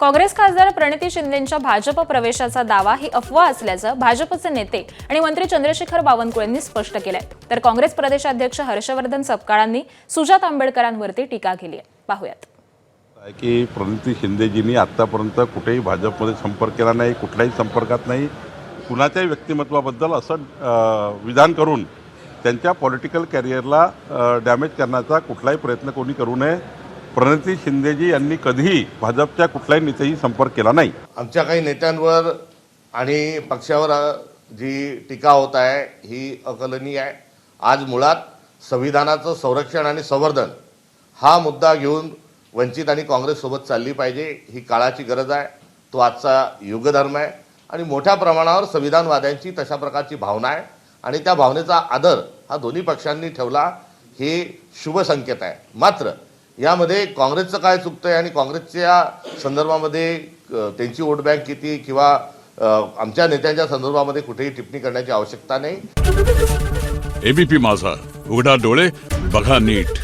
काँग्रेस खासदार प्रणिती शिंदेंच्या भाजप प्रवेशाचा दावा ही अफवा असल्याचं भाजपचे नेते आणि मंत्री चंद्रशेखर बावनकुळेंनी स्पष्ट केलंय। तर काँग्रेस प्रदेशाध्यक्ष हर्षवर्धन सपकाळांनी सुजात आंबेडकरांवरती टीका केली आहे। पाहूयात की प्रणिती शिंदेजींनी आतापर्यंत कुठेही भाजपमध्ये संपर्क केला नाही, कुठल्याही संपर्कात नाही, कुणाच्याही व्यक्तिमत्वाबद्दल असं विधान करून त्यांच्या पॉलिटिकल कॅरियरला डॅमेज करण्याचा कुठलाही प्रयत्न कोणी करू नये। प्रणिती शिंदेजी यांनी कधीही भाजपच्या कुठल्याही नेत्याशी संपर्क केला नाही। आमच्या काही नेत्यांवर आणि पक्षावर जी टीका होत आहे ही अकलनीय आहे। आज मुळात संविधानाचं संरक्षण आणि संवर्धन हा मुद्दा घेऊन वंचित आणि काँग्रेस सोबत चालली पाहिजे, ही काळाची गरज आहे। तो आजचा युगधर्म आहे आणि मोठ्या प्रमाणावर संविधानवाद्यांची तशा प्रकारची भावना आहे आणि त्या भावनेचा आदर हा दोन्ही पक्षांनी ठेवला, हे शुभ संकेत आहे। मात्र यामध्ये काँग्रेसचं काय चुकतंय आणि काँग्रेसच्या संदर्भामध्ये त्यांची वोट बँक किती किंवा आमच्या नेत्यांच्या संदर्भामध्ये कुठेही टिप्पणी करण्याची आवश्यकता नाही। एबीपी माझा, उघडा डोळे बघा नीट।